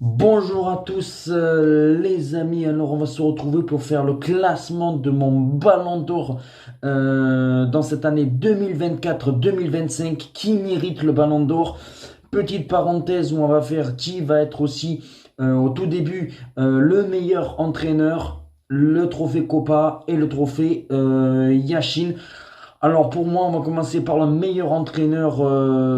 Bonjour à tous les amis, alors on va se retrouver pour faire le classement de mon ballon d'or dans cette année 2024-2025 qui mérite le ballon d'or. Petite parenthèse où on va faire qui va être aussi au tout début le meilleur entraîneur, le trophée Copa et le trophée Yashin. Alors pour moi, on va commencer par le meilleur entraîneur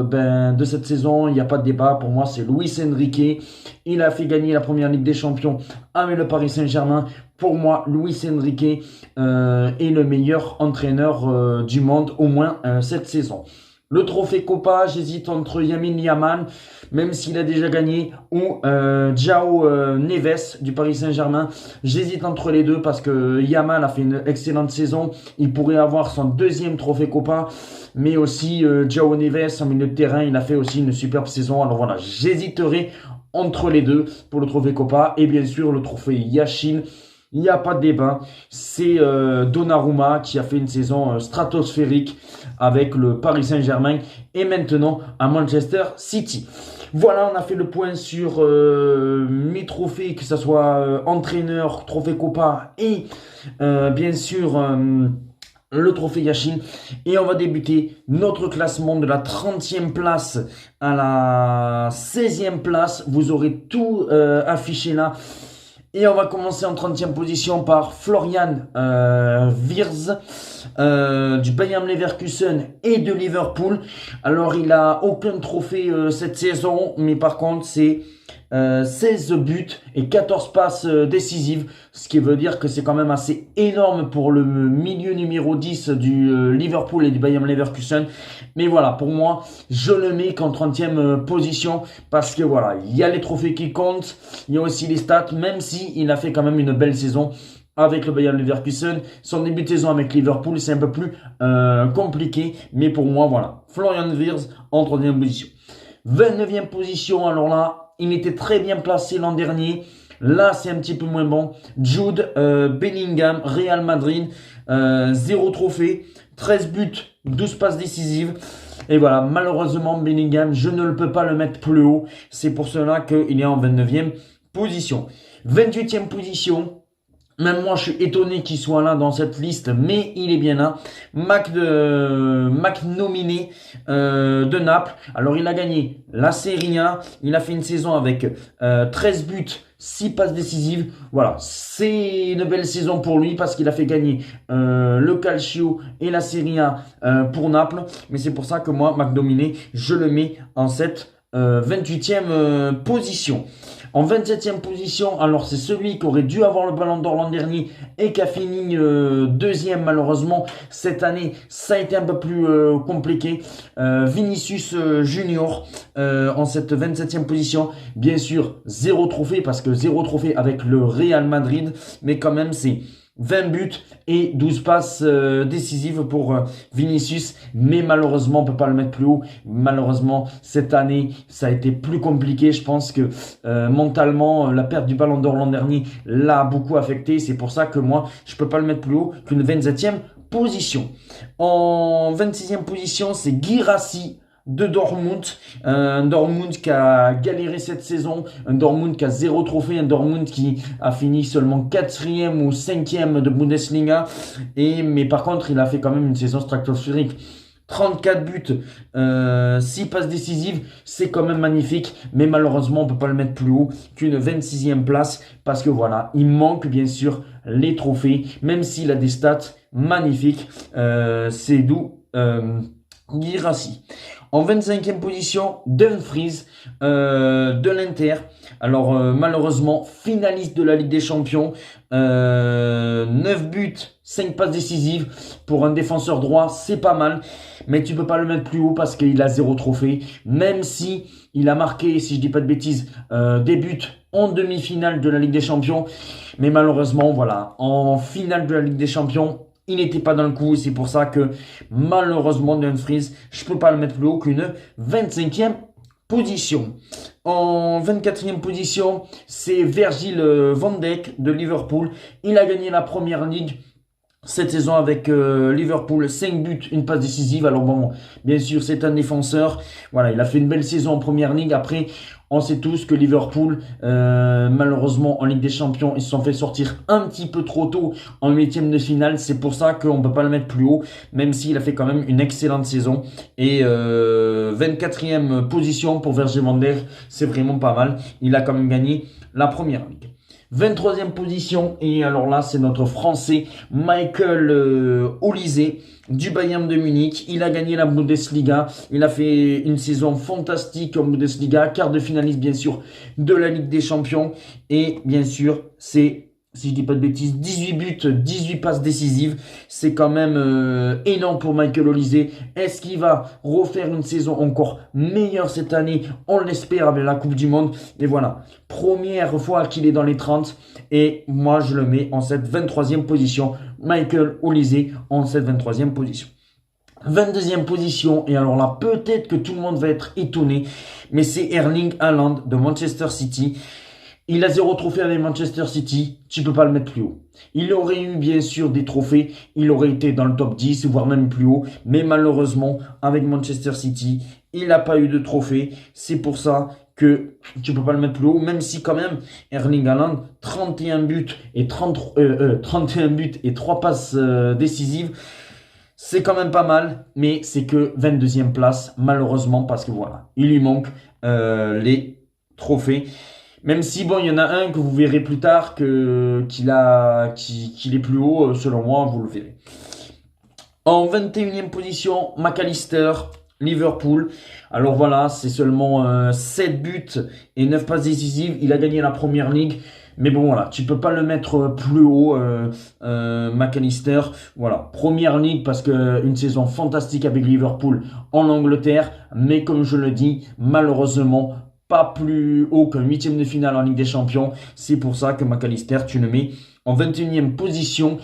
de cette saison. Il n'y a pas de débat. Pour moi, c'est Luis Enrique. Il a fait gagner la première Ligue des Champions avec le Paris Saint-Germain. Pour moi, Luis Enrique est le meilleur entraîneur du monde, au moins cette saison. Le trophée Copa, j'hésite entre Lamine Yamal, même s'il a déjà gagné, ou João Neves du Paris Saint-Germain. J'hésite entre les deux parce que Yamal a fait une excellente saison. Il pourrait avoir son deuxième trophée Copa, mais aussi João Neves en milieu de terrain, il a fait aussi une superbe saison. Alors voilà, j'hésiterai entre les deux pour le trophée Copa et bien sûr le trophée Yashin. Il n'y a pas de débat, c'est Donnarumma qui a fait une saison stratosphérique avec le Paris Saint-Germain et maintenant à Manchester City. Voilà, on a fait le point sur mes trophées, que ce soit entraîneur, trophée Copa et bien sûr le trophée Yashin. Et on va débuter notre classement de la 30e place à la 16e place. Vous aurez tout affiché là. Et on va commencer en 30e position par Florian Wirtz du Bayern Leverkusen et de Liverpool. Alors il a aucun trophée cette saison, mais par contre c'est 16 buts et 14 passes décisives, ce qui veut dire que c'est quand même assez énorme pour le milieu numéro 10 du Liverpool et du Bayern Leverkusen. Mais voilà, pour moi, je le mets qu'en 30e position parce que voilà, il y a les trophées qui comptent, il y a aussi les stats, même si il a fait quand même une belle saison avec le Bayern Leverkusen. Son début de saison avec Liverpool, c'est un peu plus compliqué, mais pour moi, voilà, Florian Wirtz en 30e position. 29e position, alors là, il était très bien placé l'an dernier. Là, c'est un petit peu moins bon. Jude Bellingham, Real Madrid, 0 trophée, 13 buts, 12 passes décisives. Et voilà, malheureusement, Bellingham, je ne le peux pas le mettre plus haut. C'est pour cela qu'il est en 29e position. 28e position. Même moi, je suis étonné qu'il soit là dans cette liste, mais il est bien là. McNominay de Naples. Alors, il a gagné la Serie A. Il a fait une saison avec 13 buts, 6 passes décisives. Voilà, c'est une belle saison pour lui parce qu'il a fait gagner le Calcio et la Serie A pour Naples. Mais c'est pour ça que moi, McNominay, je le mets en cette 28e position. En 27e position, alors c'est celui qui aurait dû avoir le ballon d'or l'an dernier et qui a fini deuxième malheureusement. Cette année, ça a été un peu plus compliqué. Vinicius Junior en cette 27e position. Bien sûr, 0 trophée parce que 0 trophée avec le Real Madrid. Mais quand même, c'est 20 buts et 12 passes décisives pour Vinicius, mais malheureusement on peut pas le mettre plus haut. Malheureusement cette année ça a été plus compliqué. Je pense que mentalement la perte du ballon d'or l'an dernier l'a beaucoup affecté. C'est pour ça que moi je peux pas le mettre plus haut qu'une 27e position. En 26e position c'est Guirassy de Dortmund, un Dortmund qui a galéré cette saison, un Dortmund qui a 0 trophée, un Dortmund qui a fini seulement 4e ou 5e de Bundesliga, mais par contre il a fait quand même une saison stratosphérique. 34 buts, 6 passes décisives, c'est quand même magnifique, mais malheureusement on peut pas le mettre plus haut qu'une 26e place, parce que voilà, il manque bien sûr les trophées, même s'il a des stats magnifiques, c'est d'où Guirassy. En 25e position, Dumfries de l'Inter. Alors malheureusement, finaliste de la Ligue des Champions. 9 buts, 5 passes décisives. Pour un défenseur droit, c'est pas mal. Mais tu peux pas le mettre plus haut parce qu'il a 0 trophée. Même si il a marqué, si je dis pas de bêtises, des buts en demi-finale de la Ligue des Champions. Mais malheureusement, voilà, en finale de la Ligue des Champions, il n'était pas dans le coup, c'est pour ça que malheureusement Dumfries, je peux pas le mettre plus haut qu'une 25e position. En 24e position, c'est Virgil van Dijk de Liverpool. Il a gagné la Première Ligue cette saison avec Liverpool, 5 buts, une passe décisive. Alors bon, bien sûr, c'est un défenseur. Voilà, il a fait une belle saison en Première Ligue. Après, On sait tous que Liverpool, malheureusement en Ligue des Champions, ils se sont fait sortir un petit peu trop tôt en huitième de finale. C'est pour ça qu'on ne peut pas le mettre plus haut, même s'il a fait quand même une excellente saison. Et 24e position pour Virgil van Dijk, c'est vraiment pas mal. Il a quand même gagné la première ligue. 23e position, et alors là, c'est notre Français Michael Olise du Bayern de Munich. Il a gagné la Bundesliga. Il a fait une saison fantastique en Bundesliga, quart de finaliste bien sûr de la Ligue des Champions. Et bien sûr, c'est, si je dis pas de bêtises, 18 buts, 18 passes décisives. C'est quand même énorme pour Michael Olise. Est-ce qu'il va refaire une saison encore meilleure cette année? On l'espère avec la Coupe du Monde. Et voilà, première fois qu'il est dans les 30. Et moi, je le mets en cette 23e position. Michael Olise en cette 23e position. 22e position, et alors là, peut-être que tout le monde va être étonné, mais c'est Erling Haaland de Manchester City. Il a 0 trophée avec Manchester City, tu peux pas le mettre plus haut. Il aurait eu bien sûr des trophées, il aurait été dans le top 10, voire même plus haut, mais malheureusement, avec Manchester City, il n'a pas eu de trophée. C'est pour ça que tu peux pas le mettre plus haut, même si quand même, Erling Haaland, 31 buts et 31 buts et 3 passes décisives, c'est quand même pas mal, mais c'est que 22e place, malheureusement, parce que voilà, il lui manque les trophées. Même si, bon, il y en a un que vous verrez plus tard qu'il est plus haut, selon moi, vous le verrez. En 21e position, McAllister, Liverpool. Alors voilà, c'est seulement 7 buts et 9 passes décisives. Il a gagné la première ligue. Mais bon, voilà, tu peux pas le mettre plus haut, McAllister. Voilà, première ligue parce que une saison fantastique avec Liverpool en Angleterre. Mais comme je le dis, malheureusement, pas plus haut qu'un huitième de finale en Ligue des Champions. C'est pour ça que McAllister, tu le mets en 21e position.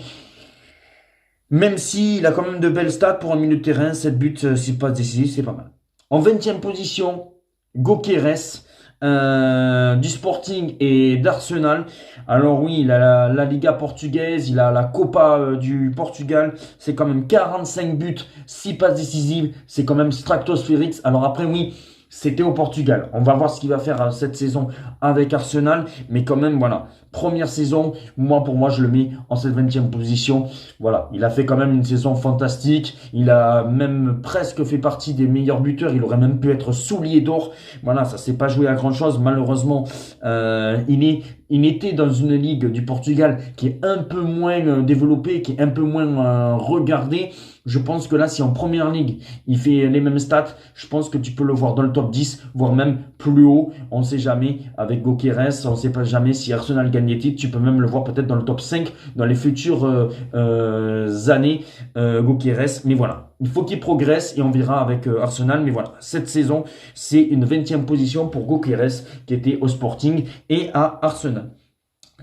Même s'il a quand même de belles stats pour un milieu de terrain, 7 buts, 6 passes décisives, c'est pas mal. En 20e position, Gyökeres du Sporting et d'Arsenal. Alors oui, il a la Liga portugaise, il a la Copa du Portugal. C'est quand même 45 buts, 6 passes décisives. C'est quand même stratosphérique. Alors après, oui, c'était au Portugal. On va voir ce qu'il va faire cette saison avec Arsenal. Mais quand même, voilà. Première saison, pour moi, je le mets en cette 20e position. Voilà. Il a fait quand même une saison fantastique. Il a même presque fait partie des meilleurs buteurs. Il aurait même pu être soulier d'or. Voilà, ça s'est pas joué à grand chose. Malheureusement, il était dans une ligue du Portugal qui est un peu moins développée, qui est un peu moins regardée. Je pense que là, si en première ligue, il fait les mêmes stats, je pense que tu peux le voir dans le top 10, voire même plus haut. On ne sait jamais avec Gyökeres, on ne sait pas jamais si Arsenal gagne les titres. Tu peux même le voir peut-être dans le top 5 dans les futures années, Gyökeres. Mais voilà, il faut qu'il progresse et on verra avec Arsenal. Mais voilà, cette saison, c'est une 20e position pour Gyökeres qui était au Sporting et à Arsenal.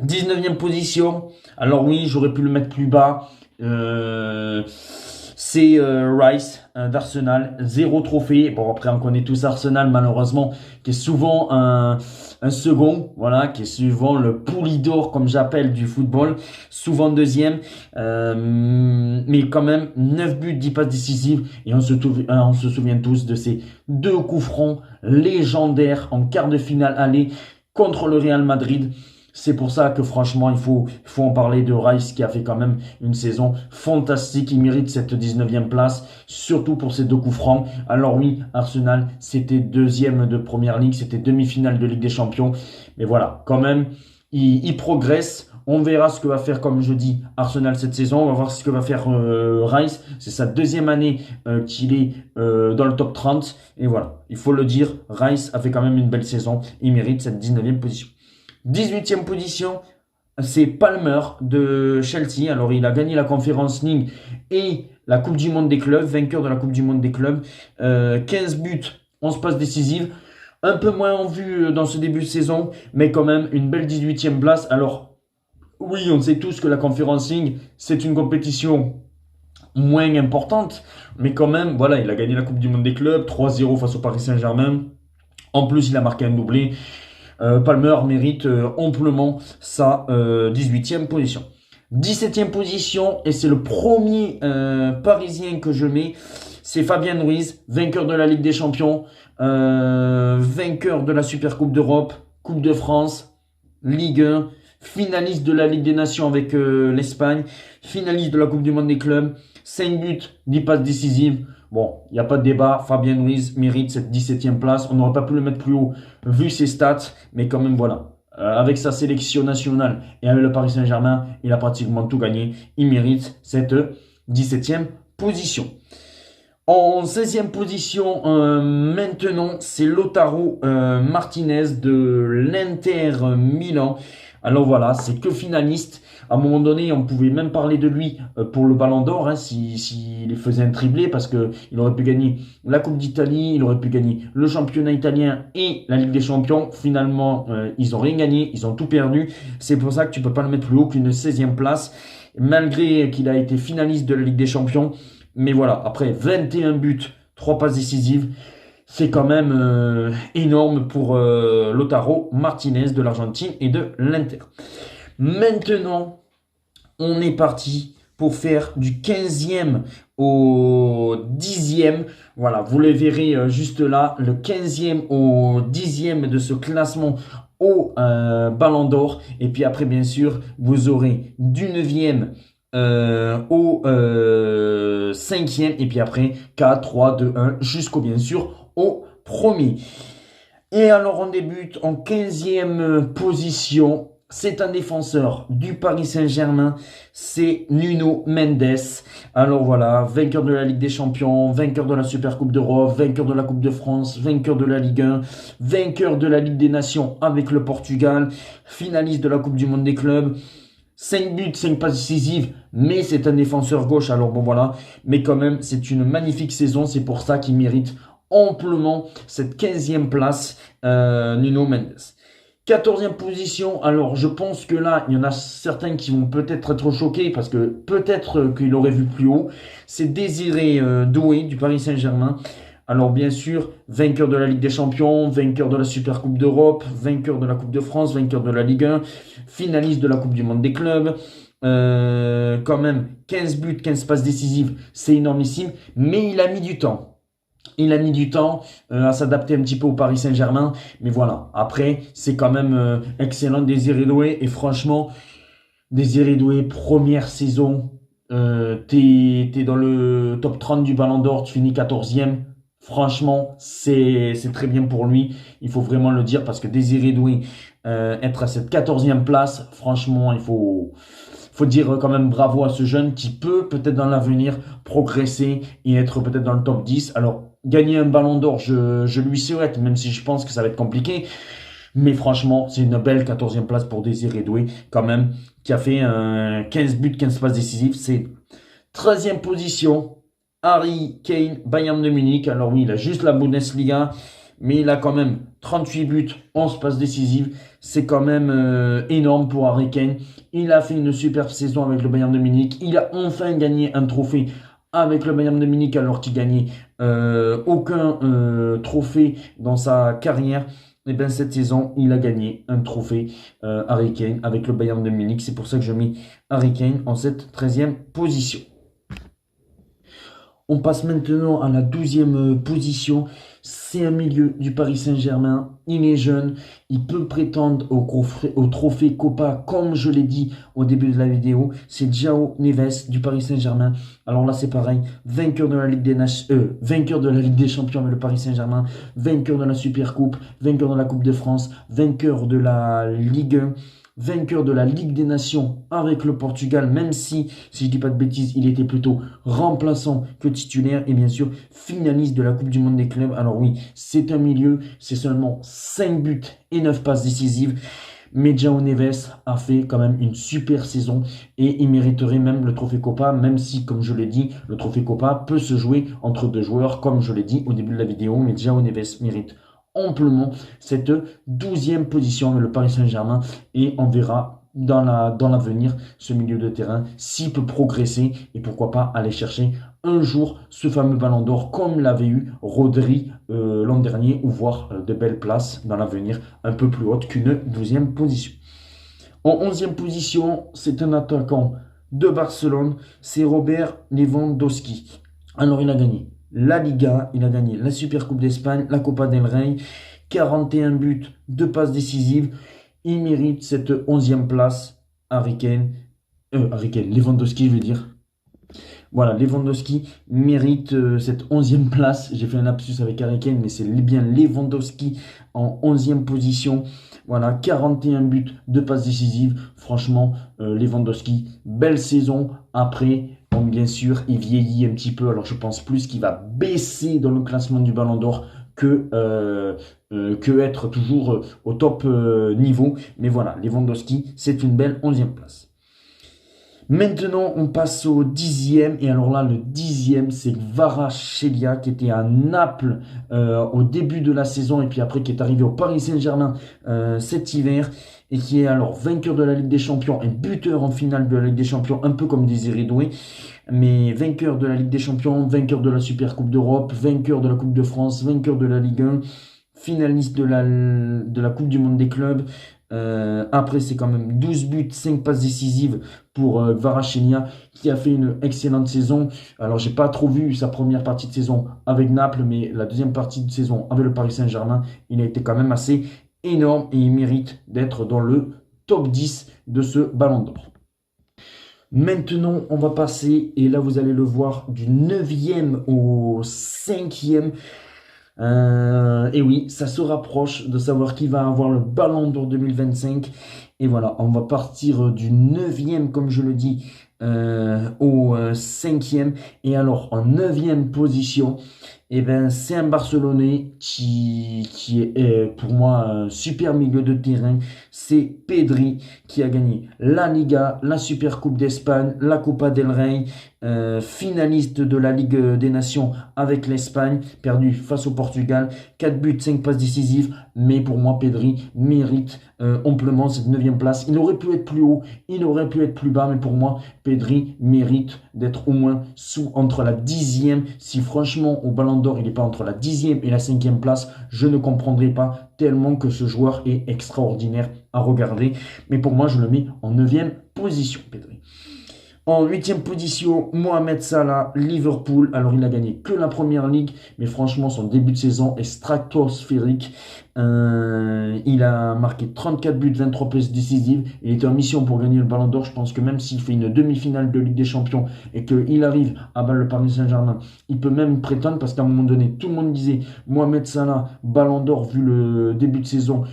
19e position, alors oui, j'aurais pu le mettre plus bas. C'est Rice d'Arsenal, 0 trophée. Bon, après, on connaît tous Arsenal, malheureusement, qui est souvent un second, voilà, qui est souvent le poulie d'or, comme j'appelle, du football, souvent deuxième. Mais quand même, 9 buts, 10 passes décisives. Et on se souvient tous de ces 2 coups francs légendaires en quart de finale aller contre le Real Madrid. C'est pour ça que franchement, il faut en parler de Rice qui a fait quand même une saison fantastique. Il mérite cette 19e place, surtout pour ses 2 coups francs. Alors oui, Arsenal, c'était deuxième de Première Ligue, c'était demi-finale de Ligue des Champions. Mais voilà, quand même, il progresse. On verra ce que va faire, comme je dis, Arsenal cette saison. On va voir ce que va faire Rice. C'est sa 2e année qu'il est dans le top 30. Et voilà, il faut le dire, Rice a fait quand même une belle saison. Il mérite cette 19e position. 18e position, c'est Palmer de Chelsea. Alors, il a gagné la Conference League et la Coupe du Monde des clubs, vainqueur de la Coupe du Monde des clubs. 15 buts, 11 passes décisives. Un peu moins en vue dans ce début de saison, mais quand même une belle 18e place. Alors, oui, on sait tous que la Conference League, c'est une compétition moins importante, mais quand même, voilà, il a gagné la Coupe du Monde des clubs, 3-0 face au Paris Saint-Germain. En plus, il a marqué un doublé. Palmer mérite amplement sa 18e position. 17e position, et c'est le premier Parisien que je mets, c'est Fabien Ruiz, vainqueur de la Ligue des Champions. vainqueur de la Super Coupe d'Europe, Coupe de France, Ligue 1, finaliste de la Ligue des Nations avec l'Espagne, finaliste de la Coupe du Monde des clubs, 5 buts, 10 passes décisives. Bon, il n'y a pas de débat, Fabien Ruiz mérite cette 17e place. On n'aurait pas pu le mettre plus haut vu ses stats, mais quand même voilà. Avec sa sélection nationale et avec le Paris Saint-Germain, il a pratiquement tout gagné. Il mérite cette 17e position. En 16e position, maintenant, c'est Lautaro Martinez de l'Inter Milan. Alors voilà, c'est que finaliste. À un moment donné, on pouvait même parler de lui pour le Ballon d'Or, hein, s'il faisait un triplé, parce que il aurait pu gagner la Coupe d'Italie, il aurait pu gagner le championnat italien et la Ligue des Champions. Finalement, ils n'ont rien gagné, ils ont tout perdu. C'est pour ça que tu peux pas le mettre plus haut qu'une 16e place, malgré qu'il a été finaliste de la Ligue des Champions. Mais voilà, après 21 buts, 3 passes décisives, c'est quand même énorme pour Lautaro Martinez de l'Argentine et de l'Inter. Maintenant, on est parti pour faire du 15e au 10e. Voilà, vous le verrez juste là, le 15e au 10e de ce classement au Ballon d'Or. Et puis après, bien sûr, vous aurez du 9e au 5e. Et puis après, 4, 3, 2, 1, jusqu'au bien sûr au premier. Et alors, on débute en 15e position. C'est un défenseur du Paris Saint-Germain, c'est Nuno Mendes. Alors voilà, vainqueur de la Ligue des Champions, vainqueur de la Super Coupe d'Europe, vainqueur de la Coupe de France, vainqueur de la Ligue 1, vainqueur de la Ligue des Nations avec le Portugal, finaliste de la Coupe du Monde des clubs. 5 buts, 5 passes décisives, mais c'est un défenseur gauche, alors bon voilà. Mais quand même, c'est une magnifique saison, c'est pour ça qu'il mérite amplement cette 15e place, Nuno Mendes. 14e position, alors je pense que là, il y en a certains qui vont peut-être être choqués parce que peut-être qu'il aurait vu plus haut. C'est Désiré Doué du Paris Saint-Germain. Alors bien sûr, vainqueur de la Ligue des Champions, vainqueur de la Super Coupe d'Europe, vainqueur de la Coupe de France, vainqueur de la Ligue 1, finaliste de la Coupe du Monde des clubs. Quand même, 15 buts, 15 passes décisives, c'est énormissime, mais il a mis du temps. Il a mis du temps à s'adapter un petit peu au Paris Saint-Germain. Mais voilà, après, c'est quand même excellent Désiré Doué. Et franchement, Désiré Doué, première saison, t'es dans le top 30 du Ballon d'Or, tu finis 14e. Franchement, c'est très bien pour lui. Il faut vraiment le dire parce que Désiré Doué, être à cette 14e place, franchement, il faut dire quand même bravo à ce jeune qui peut peut-être dans l'avenir progresser et être peut-être dans le top 10. Alors, gagner un Ballon d'Or, je lui souhaite, même si je pense que ça va être compliqué. Mais franchement, c'est une belle 14e place pour Désiré Doué, quand même, qui a fait 15 buts, 15 passes décisives. C'est 13e position, Harry Kane, Bayern de Munich. Alors oui, il a juste la Bundesliga, mais il a quand même 38 buts, 11 passes décisives. C'est quand même énorme pour Harry Kane. Il a fait une superbe saison avec le Bayern de Munich. Il a enfin gagné un trophée avec le Bayern de Munich alors qu'il gagnait aucun trophée dans sa carrière. Et bien cette saison, il a gagné un trophée Harry Kane avec le Bayern de Munich. C'est pour ça que je mets Harry Kane en cette 13e position. On passe maintenant à la 12e position. C'est un milieu du Paris Saint-Germain. Il est jeune. Il peut prétendre au trophée Copa, comme je l'ai dit au début de la vidéo. C'est João Neves du Paris Saint-Germain. Alors là, c'est pareil. Vainqueur de la Ligue vainqueur de la Ligue des Champions avec le Paris Saint-Germain. Vainqueur de la Super Coupe. Vainqueur de la Coupe de France. Vainqueur de la Ligue 1. Vainqueur de la Ligue des Nations avec le Portugal, même si je dis pas de bêtises, il était plutôt remplaçant que titulaire. Et bien sûr, finaliste de la Coupe du Monde des clubs. Alors oui, c'est un milieu, c'est seulement 5 buts et 9 passes décisives. Mais João Neves a fait quand même une super saison et il mériterait même le trophée Copa, même si, comme je l'ai dit, le trophée Copa peut se jouer entre deux joueurs, comme je l'ai dit au début de la vidéo. Mais João Neves mérite amplement cette 12e position avec le Paris Saint-Germain et on verra dans l'avenir ce milieu de terrain s'il peut progresser et pourquoi pas aller chercher un jour ce fameux Ballon d'Or comme l'avait eu Rodri l'an dernier ou voir de belles places dans l'avenir un peu plus hautes qu'une 12e position. En 11e position, c'est un attaquant de Barcelone, c'est Robert Lewandowski. Alors il a gagné la Liga, il a gagné la Super Coupe d'Espagne, la Copa del Rey, 41 buts, 2 passes décisives. Il mérite cette 11e place. Lewandowski, je veux dire. Voilà, Lewandowski mérite cette 11e place. J'ai fait un lapsus avec Harry Kane, mais c'est bien Lewandowski en 11e position. Voilà, 41 buts, 2 passes décisives. Franchement, Lewandowski, belle saison. Après, bon, bien sûr, il vieillit un petit peu. Alors, je pense plus qu'il va baisser dans le classement du Ballon d'Or que être toujours au top niveau. Mais voilà, Lewandowski, c'est une belle 11e place. Maintenant, on passe au 10e. Et alors là, le 10e, c'est Kvaratskhelia qui était à Naples au début de la saison et puis après qui est arrivé au Paris Saint-Germain cet hiver et qui est alors vainqueur de la Ligue des Champions et buteur en finale de la Ligue des Champions, un peu comme Désiré Doué, mais vainqueur de la Ligue des Champions, vainqueur de la Super Coupe d'Europe, vainqueur de la Coupe de France, vainqueur de la Ligue 1, finaliste de la Coupe du Monde des clubs. Après, c'est quand même 12 buts, 5 passes décisives pour Kvaratskhelia qui a fait une excellente saison. Alors, j'ai pas trop vu sa première partie de saison avec Naples, mais la deuxième partie de saison avec le Paris Saint-Germain, il a été quand même assez énorme et il mérite d'être dans le top 10 de ce Ballon d'Or. Maintenant, on va passer, et là vous allez le voir, du 9e au 5e. Et oui, ça se rapproche de savoir qui va avoir le Ballon d'Or 2025. Et voilà, on va partir du 9e, comme je le dis, au 5e. Et alors, en 9e position, eh ben, c'est un Barcelonais qui est pour moi un super milieu de terrain. C'est Pedri qui a gagné la Liga, la Super Coupe d'Espagne, la Copa del Rey, finaliste de la Ligue des Nations avec l'Espagne, perdu face au Portugal, 4 buts, 5 passes décisives, mais pour moi Pedri mérite amplement cette 9e place. Il aurait pu être plus haut, il aurait pu être plus bas, mais pour moi Pedri mérite d'être au moins entre la 10e. Si franchement au Ballon d'Or il n'est pas entre la 10e et la 5e place, je ne comprendrai pas tellement que ce joueur est extraordinaire à regarder. Mais pour moi je le mets en 9e position, Pedri. En 8e position, Mohamed Salah, Liverpool. Alors, il n'a gagné que la première ligue, mais franchement, son début de saison est stratosphérique. Il a marqué 34 buts, 23 passes décisives. Il était en mission pour gagner le Ballon d'Or. Je pense que même s'il fait une demi-finale de Ligue des Champions et qu'il arrive à battre le Paris Saint-Germain, il peut même prétendre parce qu'à un moment donné, tout le monde disait Mohamed Salah, Ballon d'Or, vu le début de saison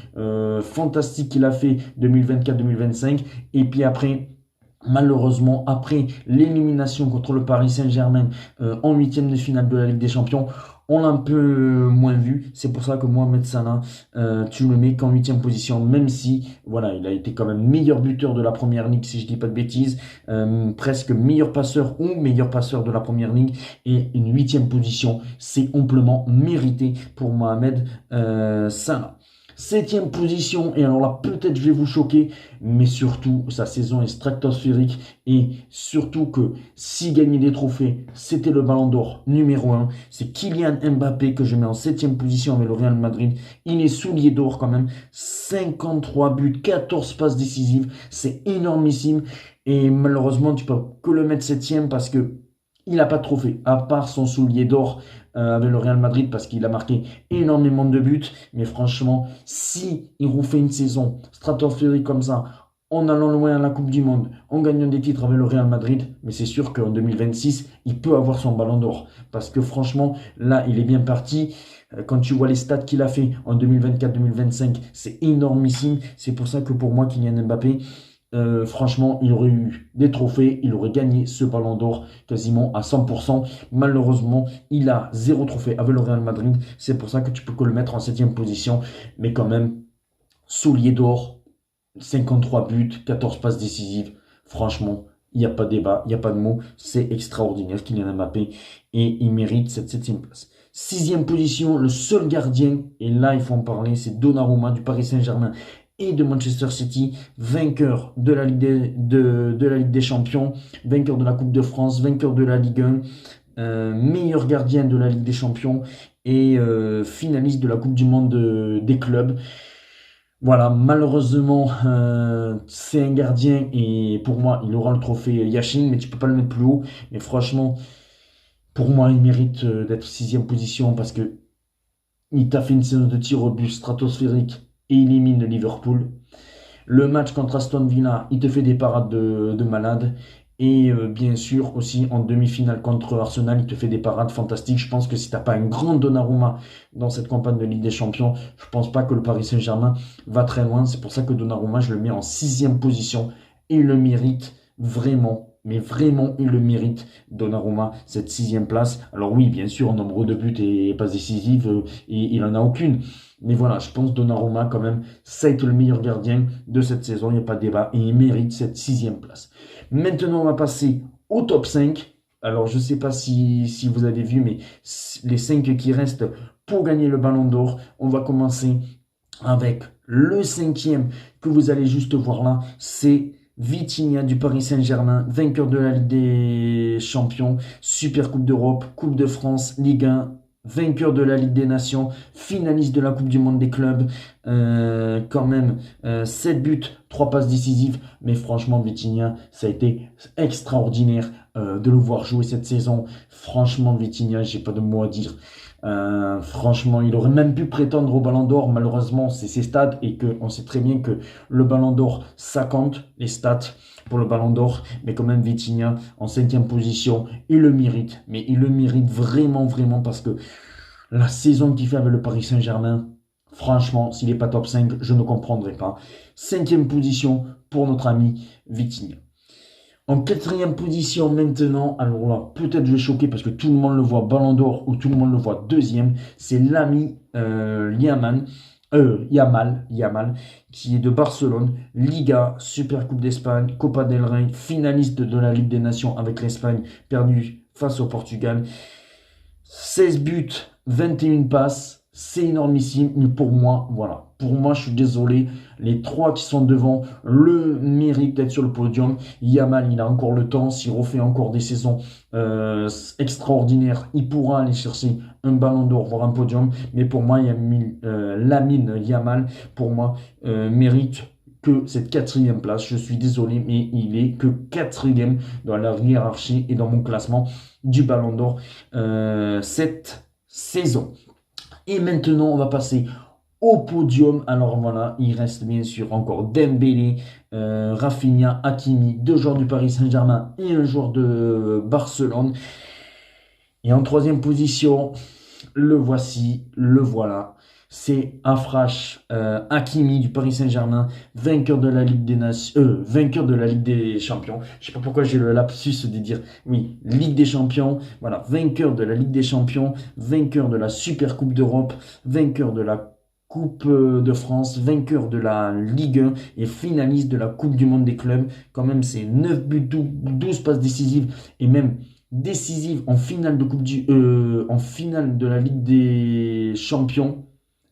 fantastique qu'il a fait 2024-2025. Et puis après, malheureusement, après l'élimination contre le Paris Saint-Germain en huitième de finale de la Ligue des Champions, on l'a un peu moins vu. C'est pour ça que Mohamed Salah, tu le mets qu'en huitième position, même si, voilà, il a été quand même meilleur buteur de la Première Ligue, si je dis pas de bêtises, presque meilleur passeur ou meilleur passeur de la Première Ligue, et une huitième position, c'est amplement mérité pour Mohamed Salah. Septième position, et alors là peut-être je vais vous choquer, mais surtout sa saison est stratosphérique et surtout que s'il gagnait des trophées, c'était le Ballon d'Or numéro 1. C'est Kylian Mbappé que je mets en septième position avec le Real Madrid. Il est soulier d'or quand même, 53 buts, 14 passes décisives, c'est énormissime et malheureusement tu peux que le mettre septième parce que il n'a pas de trophée, à part son soulier d'or avec le Real Madrid parce qu'il a marqué énormément de buts. Mais franchement, si il refait une saison stratosphérique comme ça, en allant loin à la Coupe du Monde, en gagnant des titres avec le Real Madrid, mais c'est sûr qu'en 2026, il peut avoir son Ballon d'Or. Parce que franchement, là, il est bien parti. Quand tu vois les stats qu'il a fait en 2024-2025, c'est énormissime. C'est pour ça que pour moi, Kylian Mbappé, franchement, il aurait eu des trophées, il aurait gagné ce Ballon d'Or quasiment à 100%. Malheureusement, il a 0 trophée avec le Real Madrid. C'est pour ça que tu peux que le mettre en septième position. Mais quand même, soulier d'or, 53 buts, 14 passes décisives. Franchement, il n'y a pas de débat, il n'y a pas de mots. C'est extraordinaire Kylian Mbappé et il mérite cette septième place. Sixième position, le seul gardien, et là il faut en parler, c'est Donnarumma du Paris Saint-Germain et de Manchester City, vainqueur de la Ligue des Champions, vainqueur de la Coupe de France, vainqueur de la Ligue 1, meilleur gardien de la Ligue des Champions et finaliste de la Coupe du Monde des clubs. Voilà, malheureusement, c'est un gardien et pour moi, il aura le trophée Yashin, mais tu peux pas le mettre plus haut. Mais franchement, Pour moi, il mérite d'être sixième position parce que il t'a fait une séance de tir au but stratosphérique et il élimine Liverpool. Le match contre Aston Villa, il te fait des parades de malade. Et bien sûr, aussi en demi-finale contre Arsenal, il te fait des parades fantastiques. Je pense que si tu n'as pas un grand Donnarumma dans cette campagne de Ligue des Champions, je pense pas que le Paris Saint-Germain va très loin. C'est pour ça que Donnarumma, je le mets en sixième position. Et il le mérite vraiment. Mais vraiment, il le mérite, Donnarumma, cette sixième place. Alors oui, bien sûr, en nombre de buts et passes décisives, il en a aucune. Mais voilà, je pense Donnarumma, quand même, ça a été le meilleur gardien de cette saison, il n'y a pas de débat, et il mérite cette sixième place. Maintenant, on va passer au top 5. Alors, je ne sais pas si vous avez vu, mais les 5 qui restent pour gagner le Ballon d'Or, on va commencer avec le cinquième que vous allez juste voir là, c'est Vitinha du Paris Saint-Germain, vainqueur de la Ligue des Champions, Super Coupe d'Europe, Coupe de France, Ligue 1, vainqueur de la Ligue des Nations, finaliste de la Coupe du Monde des clubs, quand même 7 buts, 3 passes décisives, mais franchement Vitinha, ça a été extraordinaire de le voir jouer cette saison. Franchement Vitinha, j'ai pas de mots à dire. Franchement, il aurait même pu prétendre au Ballon d'Or. Malheureusement, c'est ses stats et que on sait très bien que le Ballon d'Or, ça compte, les stats pour le Ballon d'Or. Mais quand même, Vitinha en cinquième position, il le mérite. Mais il le mérite vraiment, vraiment parce que la saison qu'il fait avec le Paris Saint-Germain, franchement, s'il n'est pas top 5, je ne comprendrai pas. Cinquième position pour notre ami Vitinha. En quatrième position maintenant, alors là, peut-être je vais choquer parce que tout le monde le voit Ballon d'Or ou tout le monde le voit deuxième, c'est l'ami Yamal, qui est de Barcelone, Liga, Super Coupe d'Espagne, Copa del Rey, finaliste de la Ligue des Nations avec l'Espagne, perdu face au Portugal. 16 buts, 21 passes. C'est énormissime, mais pour moi, voilà. Pour moi, je suis désolé. Les 3 qui sont devant le méritent d'être sur le podium. Yamal, il a encore le temps. S'il refait encore des saisons extraordinaires, il pourra aller chercher un ballon d'or, voire un podium. Mais pour moi, Lamine Yamal, pour moi, mérite que cette quatrième place. Je suis désolé, mais il est que quatrième dans la hiérarchie et dans mon classement du ballon d'or cette saison. Et maintenant, on va passer au podium. Alors voilà, il reste bien sûr encore Dembélé, Rafinha, Hakimi, 2 joueurs du Paris Saint-Germain et un joueur de Barcelone. Et en troisième position, le voici, le voilà. C'est Afrash Hakimi du Paris Saint-Germain, vainqueur de la Ligue des Nations, vainqueur de la Ligue des Champions. Je sais pas pourquoi j'ai le lapsus de dire oui, Ligue des Champions. Voilà, vainqueur de la Ligue des Champions, vainqueur de la Super Coupe d'Europe, vainqueur de la Coupe de France, vainqueur de la Ligue 1 et finaliste de la Coupe du Monde des clubs. Quand même, c'est 9 buts, 12 passes décisives et même décisive en finale en finale de la Ligue des Champions.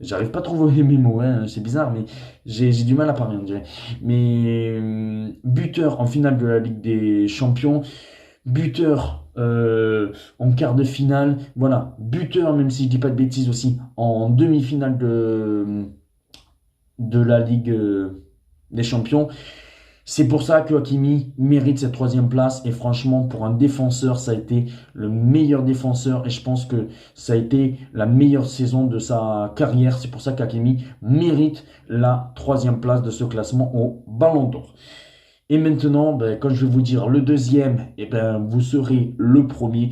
J'arrive pas à trouver mes mots, hein, c'est bizarre, mais j'ai du mal à parler, on dirait. Mais buteur en finale de la Ligue des Champions, buteur en quart de finale, voilà, buteur, même si je dis pas de bêtises aussi, en demi-finale de la Ligue des Champions. C'est pour ça que Hakimi mérite cette troisième place et franchement pour un défenseur ça a été le meilleur défenseur et je pense que ça a été la meilleure saison de sa carrière. C'est pour ça qu'Hakimi mérite la troisième place de ce classement au Ballon d'Or. Et maintenant, quand je vais vous dire le deuxième, vous serez le premier.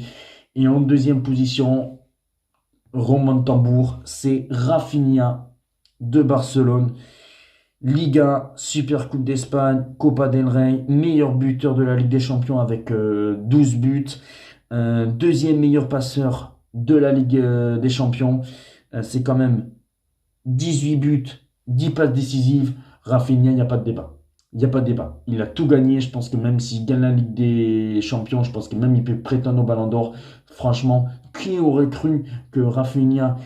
Et en deuxième position, roulement de tambour, c'est Rafinha de Barcelone. Liga, Super Coupe d'Espagne, Copa del Rey, meilleur buteur de la Ligue des Champions avec 12 buts, deuxième meilleur passeur de la Ligue des Champions, c'est quand même 18 buts, 10 passes décisives. Rafinha, il n'y a pas de débat. Il n'y a pas de débat. Il a tout gagné. Je pense que même s'il gagne la Ligue des Champions, je pense que même il peut prétendre au Ballon d'Or. Franchement, Qui aurait cru que Rafinha,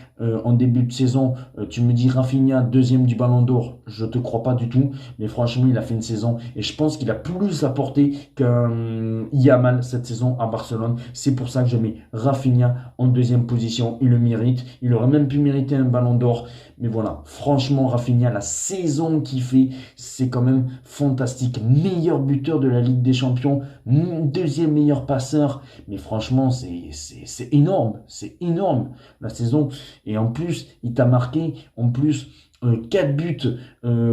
en début de saison, tu me dis Rafinha, deuxième du Ballon d'Or, je te crois pas du tout, mais franchement, il a fait une saison et je pense qu'il a plus apporté qu'un Yamal cette saison à Barcelone. C'est pour ça que je mets Rafinha en deuxième position, il le mérite, il aurait même pu mériter un Ballon d'Or, mais voilà, franchement, Rafinha, la saison qu'il fait, c'est quand même fantastique. Meilleur buteur de la Ligue des Champions, deuxième meilleur passeur, mais franchement, c'est énorme, c'est énorme la saison. Et en plus, il t'a marqué, en plus, 4 buts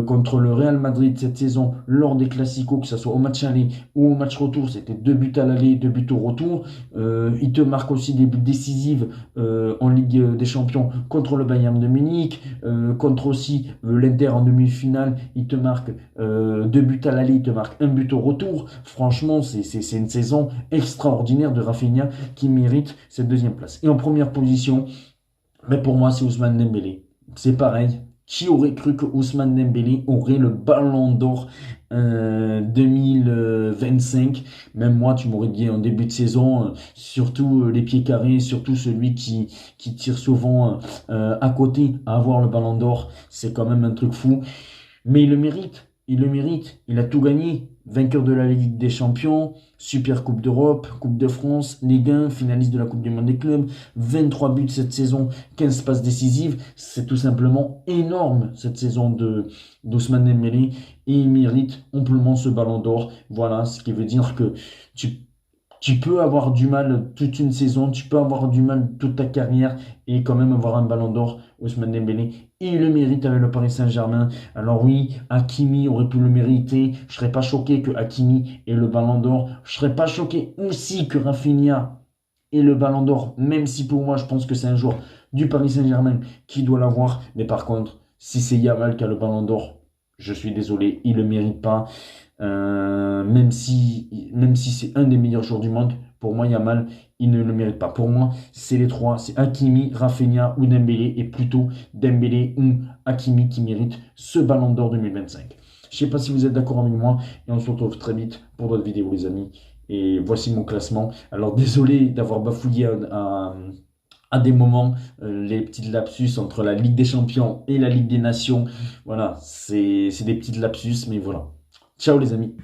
contre le Real Madrid cette saison lors des Classicos, que ce soit au match aller ou au match retour. C'était 2 buts à l'aller, 2 buts au retour. Il te marque aussi des buts décisifs en Ligue des Champions contre le Bayern de Munich, contre aussi l'Inter en demi-finale. Il te marque 2 buts à l'aller, il te marque un but au retour. Franchement, c'est une saison extraordinaire de Rafinha qui mérite cette deuxième place. Et en première position, mais pour moi, c'est Ousmane Dembélé. C'est pareil. Qui aurait cru que Ousmane Dembélé aurait le Ballon d'Or 2025? Même moi, tu m'aurais dit en début de saison, surtout les pieds carrés, surtout celui qui tire souvent à côté à avoir le Ballon d'Or. C'est quand même un truc fou. Mais il le mérite. Il le mérite. Il a tout gagné. Vainqueur de la Ligue des Champions, Super Coupe d'Europe, Coupe de France, Ligue 1, finaliste de la Coupe du Monde des clubs, 23 buts cette saison, 15 passes décisives. C'est tout simplement énorme cette saison d'Ousmane Dembélé et il mérite amplement ce Ballon d'Or. Voilà, ce qui veut dire que tu peux avoir du mal toute une saison, tu peux avoir du mal toute ta carrière et quand même avoir un Ballon d'Or, Ousmane Dembélé. Et il le mérite avec le Paris Saint-Germain. Alors oui, Hakimi aurait pu le mériter. Je serais pas choqué que Hakimi ait le Ballon d'Or. Je serais pas choqué aussi que Rafinha ait le Ballon d'Or, même si pour moi, je pense que c'est un joueur du Paris Saint-Germain qui doit l'avoir. Mais par contre, si c'est Yamal qui a le Ballon d'Or, je suis désolé, il ne le mérite pas. Même si c'est un des meilleurs joueurs du monde, pour moi, Yamal, il ne le mérite pas. Pour moi, c'est les trois, c'est Hakimi, Rafinha ou Dembélé, et plutôt Dembélé ou Hakimi qui méritent ce Ballon d'Or 2025. Je ne sais pas si vous êtes d'accord avec moi, et on se retrouve très vite pour d'autres vidéos, les amis. Et voici mon classement. Alors, désolé d'avoir bafouillé à des moments, les petites lapsus entre la Ligue des Champions et la Ligue des Nations. Voilà, c'est des petites lapsus, mais voilà. Ciao les amis.